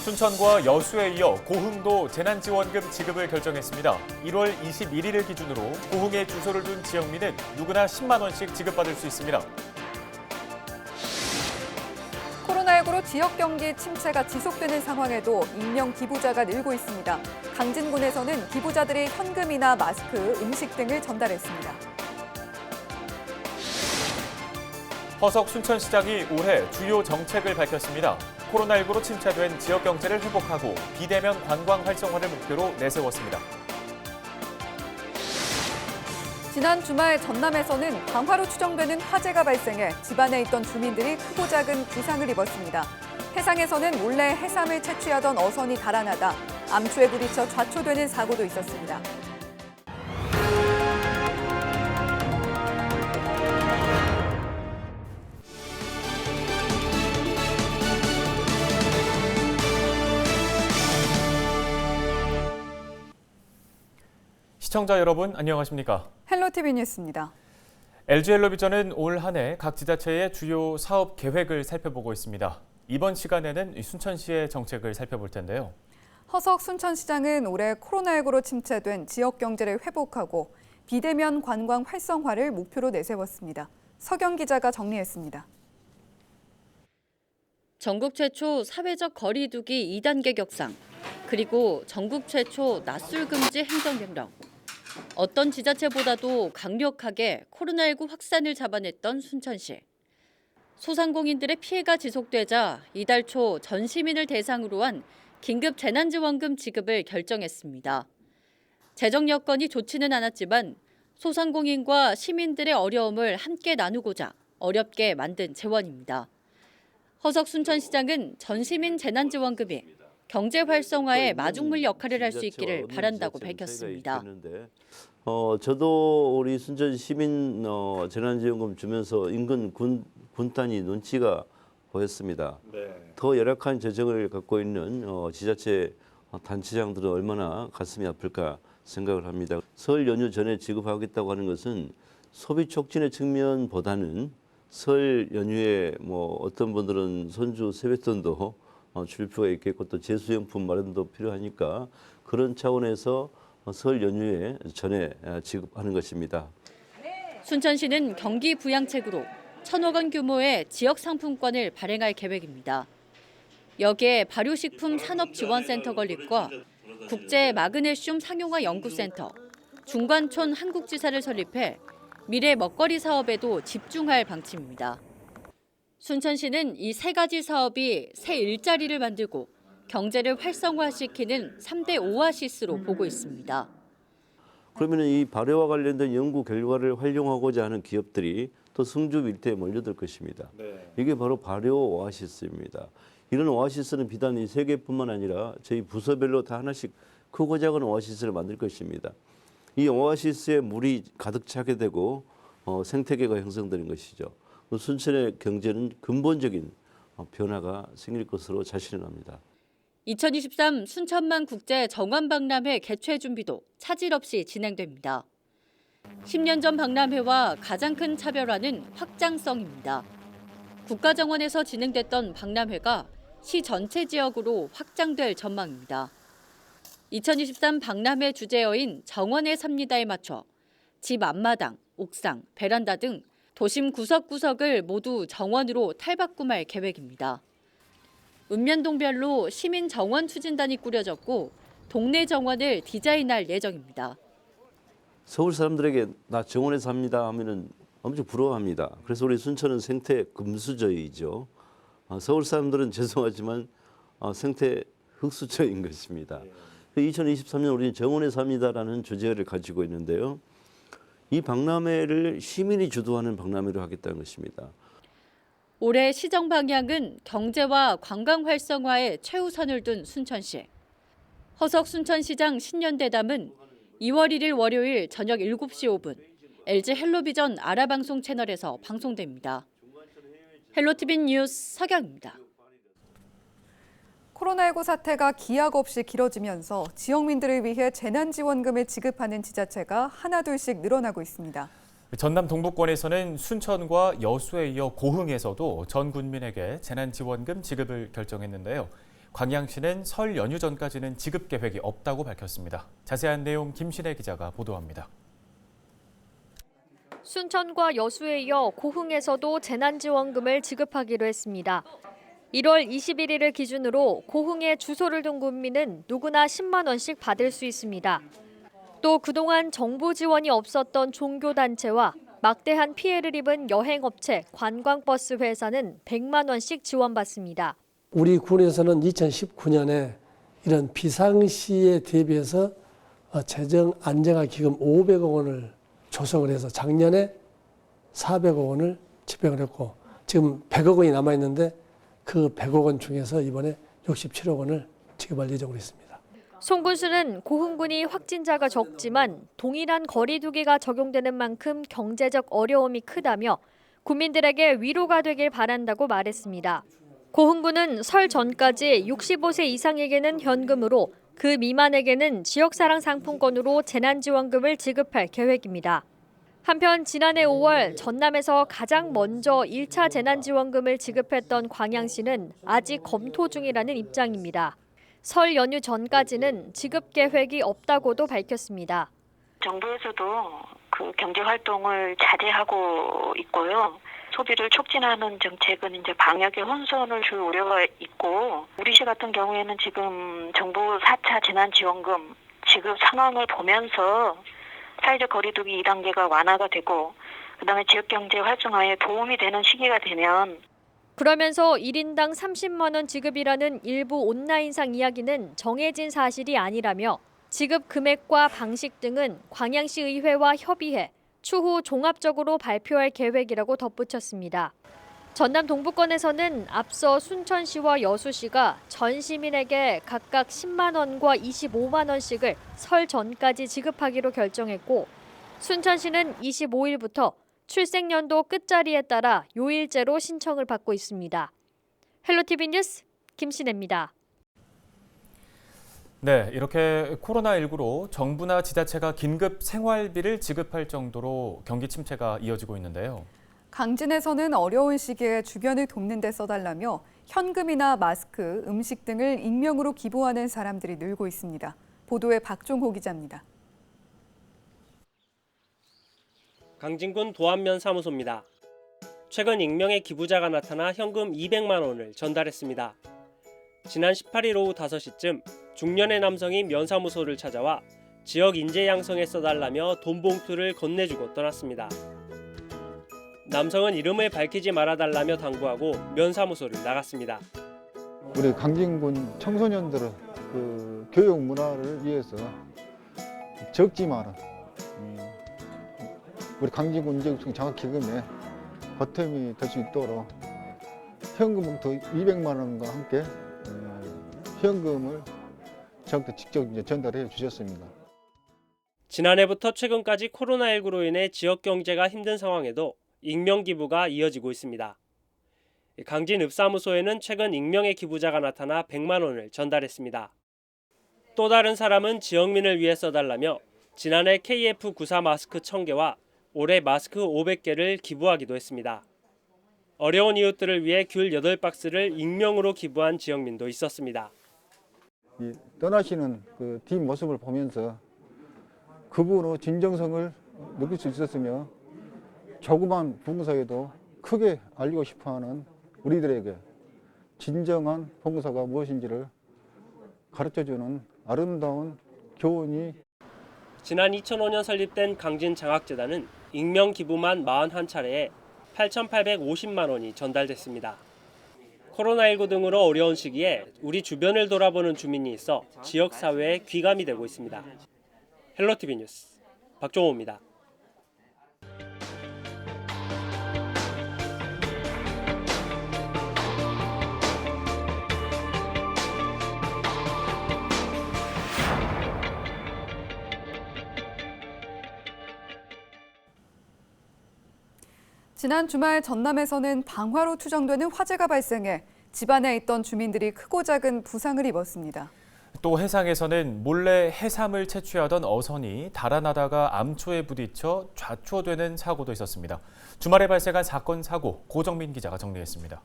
순천과 여수에 이어 고흥도 재난지원금 지급을 결정했습니다. 1월 21일을 기준으로 고흥에 주소를 둔 지역민은 누구나 10만 원씩 지급받을 수 있습니다. 코로나19로 지역 경기 침체가 지속되는 상황에도 익명 기부자가 늘고 있습니다. 강진군에서는 기부자들이 현금이나 마스크, 음식 등을 전달했습니다. 허석 순천시장이 올해 주요 정책을 밝혔습니다. 코로나19로 침체된 지역 경제를 회복하고 비대면 관광 활성화를 목표로 내세웠습니다. 지난 주말 전남에서는 강화로 추정되는 화재가 발생해 집안에 있던 주민들이 크고 작은 부상을 입었습니다. 해상에서는 몰래 해삼을 채취하던 어선이 달아나다 암초에 부딪혀 좌초되는 사고도 있었습니다. 시청자 여러분 안녕하십니까? 헬로티비 뉴스입니다. LG헬로비전은 올 한 해 각 지자체의 주요 사업 계획을 살펴보고 있습니다. 이번 시간에는 순천시의 정책을 살펴볼 텐데요. 허석 순천시장은 올해 코로나19로 침체된 지역 경제를 회복하고 비대면 관광 활성화를 목표로 내세웠습니다. 서경 기자가 정리했습니다. 전국 최초 사회적 거리 두기 2단계 격상, 그리고 전국 최초 낮술 금지 행정명령. 어떤 지자체보다도 강력하게 코로나19 확산을 잡아냈던 순천시. 소상공인들의 피해가 지속되자 이달 초 전 시민을 대상으로 한 긴급 재난지원금 지급을 결정했습니다. 재정 여건이 좋지는 않았지만 소상공인과 시민들의 어려움을 함께 나누고자 어렵게 만든 재원입니다. 허석 순천시장은 전시민 재난지원금이 경제 활성화에 마중물 역할을 할 수 있기를 바란다고 밝혔습니다. 저도 우리 순천 시민 재난지원금 주면서 인근 군단이 눈치가 보였습니다. 더 열악한 재정을 갖고 있는 지자체 단체장들은 얼마나 가슴이 아플까 생각을 합니다. 설 연휴 전에 지급하겠다고 하는 것은 소비 촉진의 측면보다는 설 연휴에 어떤 분들은 손주 세뱃돈도 줄 필요가 있겠고 또 제수용품 마련도 필요하니까 그런 차원에서 설 연휴에 전에 지급하는 것입니다. 순천시는 경기 부양책으로 1,000억 원 규모의 지역 상품권을 발행할 계획입니다. 여기에 발효식품 산업지원센터 건립과 국제 마그네슘 상용화 연구센터, 중관촌 한국지사를 설립해 미래 먹거리 사업에도 집중할 방침입니다. 순천시는 이 세 가지 사업이 새 일자리를 만들고 경제를 활성화시키는 3대 오아시스로 보고 있습니다. 그러면 이 발효와 관련된 연구 결과를 활용하고자 하는 기업들이 또 승주 일대에 몰려들 것입니다. 이게 바로 발효 오아시스입니다. 이런 오아시스는 비단 이 세 개뿐만 아니라 저희 부서별로 다 하나씩 크고 작은 오아시스를 만들 것입니다. 이 오아시스에 물이 가득 차게 되고 생태계가 형성되는 것이죠. 순천의 경제는 근본적인 변화가 생길 것으로 자신을 합니다. 2023 순천만 국제 정원박람회 개최 준비도 차질 없이 진행됩니다. 10년 전 박람회와 가장 큰 차별화는 확장성입니다. 국가정원에서 진행됐던 박람회가 시 전체 지역으로 확장될 전망입니다. 2023 박람회 주제어인 정원에 삽니다에 맞춰 집 앞마당, 옥상, 베란다 등 도심 구석구석을 모두 정원으로 탈바꿈할 계획입니다. 읍면동별로 시민 정원 추진단이 꾸려졌고 동네 정원을 디자인할 예정입니다. 서울 사람들에게 나 정원에 삽니다 하면은 엄청 부러워합니다. 그래서 우리 순천은 생태 금수저이죠. 서울 사람들은 죄송하지만 생태 흙수저인 것입니다. 2023년 우리는 정원에 삽니다라는 주제를 가지고 있는데요. 이 박람회를 시민이 주도하는 박람회로 하겠다는 것입니다. 올해 시정 방향은 경제와 관광 활성화에 최우선을 둔 순천시. 허석 순천시장 신년대담은 2월 1일 월요일 저녁 7시 5분 LG 헬로비전 아라방송 채널에서 방송됩니다. 헬로티비 뉴스 서경입니다. 코로나19 사태가 기약 없이 길어지면서 지역민들을 위해 재난지원금을 지급하는 지자체가 하나둘씩 늘어나고 있습니다. 전남 동부권에서는 순천과 여수에 이어 고흥에서도 전 군민에게 재난지원금 지급을 결정했는데요. 광양시는 설 연휴 전까지는 지급 계획이 없다고 밝혔습니다. 자세한 내용 김신혜 기자가 보도합니다. 순천과 여수에 이어 고흥에서도 재난지원금을 지급하기로 했습니다. 1월 21일을 기준으로 고흥에 주소를 둔 국민은 누구나 10만 원씩 받을 수 있습니다. 또 그동안 정부 지원이 없었던 종교단체와 막대한 피해를 입은 여행업체, 관광버스 회사는 100만 원씩 지원받습니다. 우리 군에서는 2019년에 이런 비상시에 대비해서 재정 안정화 기금 500억 원을 조성을 해서 작년에 400억 원을 집행을 했고 지금 100억 원이 남아있는데 그 100억 원 중에서 이번에 67억 원을 지급할 예정으로 있습니다. 송 군수는 고흥군이 확진자가 적지만 동일한 거리 두기가 적용되는 만큼 경제적 어려움이 크다며 국민들에게 위로가 되길 바란다고 말했습니다. 고흥군은 설 전까지 65세 이상에게는 현금으로 그 미만에게는 지역사랑 상품권으로 재난지원금을 지급할 계획입니다. 한편 지난해 5월 전남에서 가장 먼저 1차 재난지원금을 지급했던 광양시는 아직 검토 중이라는 입장입니다. 설 연휴 전까지는 지급 계획이 없다고도 밝혔습니다. 정부에서도 그 경제 활동을 자제하고 있고요. 소비를 촉진하는 정책은 이제 방역에 혼선을 줄 우려가 있고 우리 시 같은 경우에는 지금 정부 4차 재난지원금 지급 상황을 보면서 사회적 거리두기 2단계가 완화가 되고 그다음에 지역경제 활성화에 도움이 되는 시기가 되면 그러면서 1인당 30만 원 지급이라는 일부 온라인상 이야기는 정해진 사실이 아니라며 지급 금액과 방식 등은 광양시 의회와 협의해 추후 종합적으로 발표할 계획이라고 덧붙였습니다. 전남 동부권에서는 앞서 순천시와 여수시가 전 시민에게 각각 10만 원과 25만 원씩을 설 전까지 지급하기로 결정했고 순천시는 25일부터 출생연도 끝자리에 따라 요일제로 신청을 받고 있습니다. 헬로티비 뉴스 김신혜입니다. 네, 이렇게 코로나19로 정부나 지자체가 긴급 생활비를 지급할 정도로 경기 침체가 이어지고 있는데요. 강진에서는 어려운 시기에 주변을 돕는 데 써달라며 현금이나 마스크, 음식 등을 익명으로 기부하는 사람들이 늘고 있습니다. 보도에 박종호 기자입니다. 강진군 도안면 사무소입니다. 최근 익명의 기부자가 나타나 현금 200만 원을 전달했습니다. 지난 18일 오후 5시쯤 중년의 남성이 면사무소를 찾아와 지역 인재 양성에 써달라며 돈 봉투를 건네주고 떠났습니다. 남성은 이름을 밝히지 말아달라며 당부하고 면사무소를 나갔습니다. 우리 강진군 청소년들의 그 교육 문화를 위해서 적지만은 우리 강진군 지역청 장학기금에 보탬이 될 수 있도록 현금 봉투 200만 원과 함께 현금을 저한테 직접 전달해 주셨습니다. 지난해부터 최근까지 코로나19로 인해 지역 경제가 힘든 상황에도 익명 기부가 이어지고 있습니다. 강진 읍사무소에는 최근 익명의 기부자가 나타나 100만 원을 전달했습니다. 또 다른 사람은 지역민을 위해 써달라며 지난해 KF94 마스크 1000개와 올해 마스크 500개를 기부하기도 했습니다. 어려운 이웃들을 위해 귤 8박스를 익명으로 기부한 지역민도 있었습니다. 이 떠나시는 그 뒷모습을 보면서 그분의 진정성을 느낄 수 있었으며 조그만 봉사에도 크게 알리고 싶어하는 우리들에게 진정한 봉사가 무엇인지를 가르쳐주는 아름다운 교훈이 지난 2005년 설립된 강진장학재단은 익명 기부만 41차례에 8,850만 원이 전달됐습니다. 코로나19 등으로 어려운 시기에 우리 주변을 돌아보는 주민이 있어 지역사회에 귀감이 되고 있습니다. 헬로티비 뉴스 박종호입니다. 지난 주말 전남에서는 방화로 추정되는 화재가 발생해 집안에 있던 주민들이 크고 작은 부상을 입었습니다. 또 해상에서는 몰래 해삼을 채취하던 어선이 달아나다가 암초에 부딪혀 좌초되는 사고도 있었습니다. 주말에 발생한 사건 사고 고정민 기자가 정리했습니다.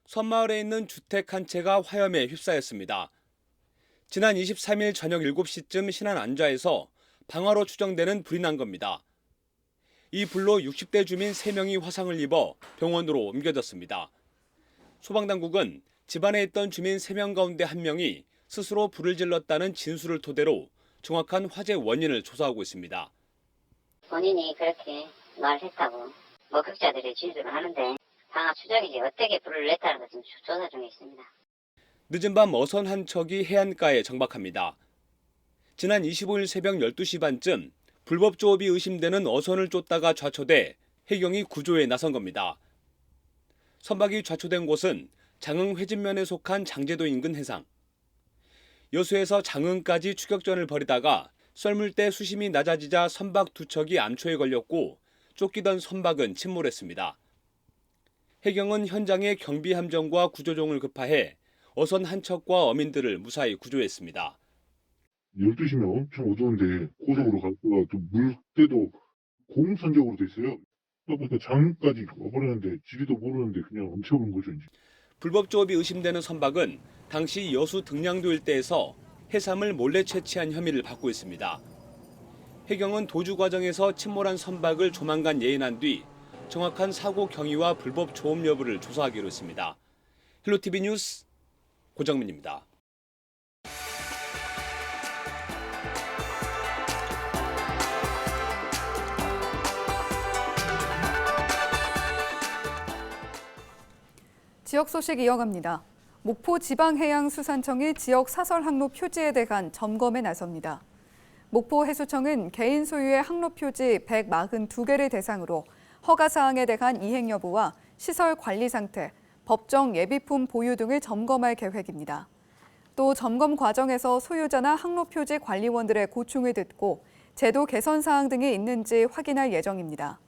섬마을에 있는 주택 한 채가 화염에 휩싸였습니다. 지난 23일 저녁 7시쯤 신안 안좌에서 방화로 추정되는 불이 난 겁니다. 이 불로 60대 주민 3명이 화상을 입어 병원으로 옮겨졌습니다. 소방당국은 집안에 있던 주민 3명 가운데 1명이 스스로 불을 질렀다는 진술을 토대로 정확한 화재 원인을 조사하고 있습니다. 본인이 그렇게 말했다고 목격자들이 진술을 하는데 방화 추적이지 어떻게 불을 냈다는 것은 조사 중에 있습니다. 늦은 밤 어선 한 척이 해안가에 정박합니다. 지난 25일 새벽 12시 반쯤 불법 조업이 의심되는 어선을 쫓다가 좌초돼 해경이 구조에 나선 겁니다. 선박이 좌초된 곳은 장흥 회진면에 속한 장제도 인근 해상. 여수에서 장흥까지 추격전을 벌이다가 썰물대 수심이 낮아지자 선박 2척이 암초에 걸렸고 쫓기던 선박은 침몰했습니다. 해경은 현장에 경비함정과 구조종을 급파해 어선 한 척과 어민들을 무사히 구조했습니다. 12시면 엄청 어두운데 고속으로 갔다가 또 물때도 공선적으로 돼 있어요. 그러니까 장까지 와버렸는데 지리도 모르는데 그냥 멈춰버린 거죠. 이제. 불법 조업이 의심되는 선박은 당시 여수 등량도 일대에서 해삼을 몰래 채취한 혐의를 받고 있습니다. 해경은 도주 과정에서 침몰한 선박을 조만간 예인한 뒤 정확한 사고 경위와 불법 조업 여부를 조사하기로 했습니다. 헬로티비 뉴스 고정민입니다. 지역 소식 이어갑니다. 목포 지방해양수산청이 지역 사설 항로 표지에 대한 점검에 나섭니다. 목포 해수청은 개인 소유의 항로 표지 142개를 대상으로 허가 사항에 대한 이행 여부와 시설 관리 상태, 법정 예비품 보유 등을 점검할 계획입니다. 또 점검 과정에서 소유자나 항로 표지 관리원들의 고충을 듣고 제도 개선 사항 등이 있는지 확인할 예정입니다.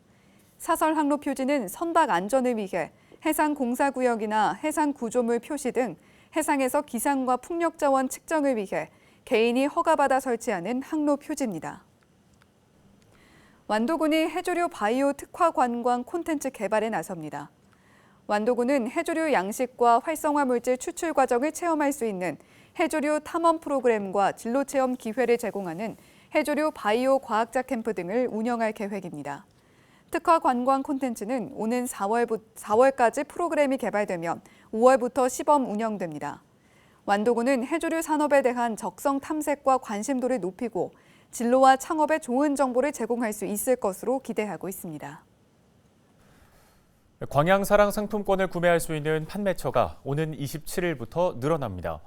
사설 항로 표지는 선박 안전을 위해 해상 공사구역이나 해상 구조물 표시 등 해상에서 기상과 풍력 자원 측정을 위해 개인이 허가받아 설치하는 항로 표지입니다. 완도군이 해조류 바이오 특화 관광 콘텐츠 개발에 나섭니다. 완도군은 해조류 양식과 활성화 물질 추출 과정을 체험할 수 있는 해조류 탐험 프로그램과 진로 체험 기회를 제공하는 해조류 바이오 과학자 캠프 등을 운영할 계획입니다. 특화 관광 콘텐츠는 오는 4월까지 프로그램이 개발되면 5월부터 시범 운영됩니다. 완도군은 해조류 산업에 대한 적성 탐색과 관심도를 높이고 진로와 창업에 좋은 정보를 제공할 수 있을 것으로 기대하고 있습니다. 광양사랑 상품권을 구매할 수 있는 판매처가 오는 27일부터 늘어납니다.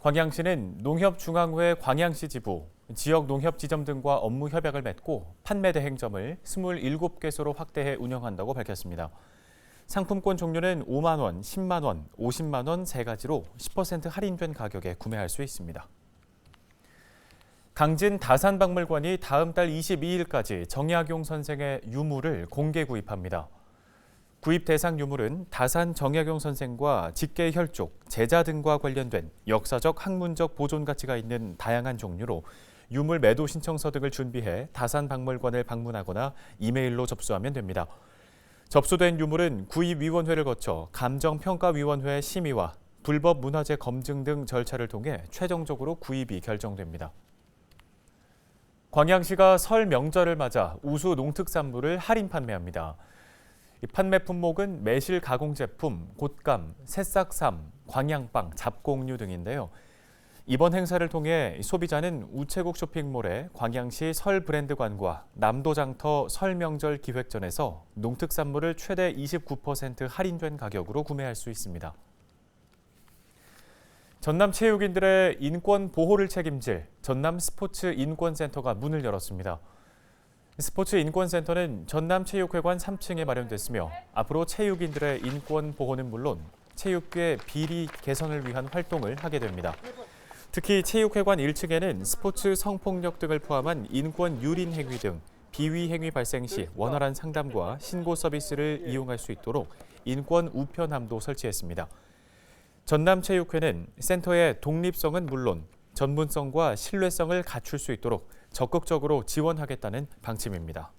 광양시는 농협중앙회 광양시 지부, 지역 농협지점 등과 업무 협약을 맺고 판매 대행점을 27개소로 확대해 운영한다고 밝혔습니다. 상품권 종류는 5만 원, 10만 원, 50만 원 세 가지로 10% 할인된 가격에 구매할 수 있습니다. 강진 다산박물관이 다음 달 22일까지 정약용 선생의 유물을 공개 구입합니다. 구입 대상 유물은 다산 정약용 선생과 직계 혈족, 제자 등과 관련된 역사적, 학문적 보존 가치가 있는 다양한 종류로 유물 매도 신청서 등을 준비해 다산박물관을 방문하거나 이메일로 접수하면 됩니다. 접수된 유물은 구입위원회를 거쳐 감정평가위원회 심의와 불법 문화재 검증 등 절차를 통해 최종적으로 구입이 결정됩니다. 광양시가 설 명절을 맞아 우수 농특산물을 할인 판매합니다. 판매 품목은 매실 가공 제품, 곶감, 새싹삼, 광양빵, 잡곡류 등인데요. 이번 행사를 통해 소비자는 우체국 쇼핑몰의 광양시 설 브랜드관과 남도장터 설 명절 기획전에서 농특산물을 최대 29% 할인된 가격으로 구매할 수 있습니다. 전남 체육인들의 인권 보호를 책임질 전남 스포츠 인권센터가 문을 열었습니다. 스포츠 인권센터는 전남체육회관 3층에 마련됐으며 앞으로 체육인들의 인권 보호는 물론 체육계 비리 개선을 위한 활동을 하게 됩니다. 특히 체육회관 1층에는 스포츠 성폭력 등을 포함한 인권 유린 행위 등 비위 행위 발생 시 원활한 상담과 신고 서비스를 이용할 수 있도록 인권 우편함도 설치했습니다. 전남체육회는 센터의 독립성은 물론 전문성과 신뢰성을 갖출 수 있도록 적극적으로 지원하겠다는 방침입니다.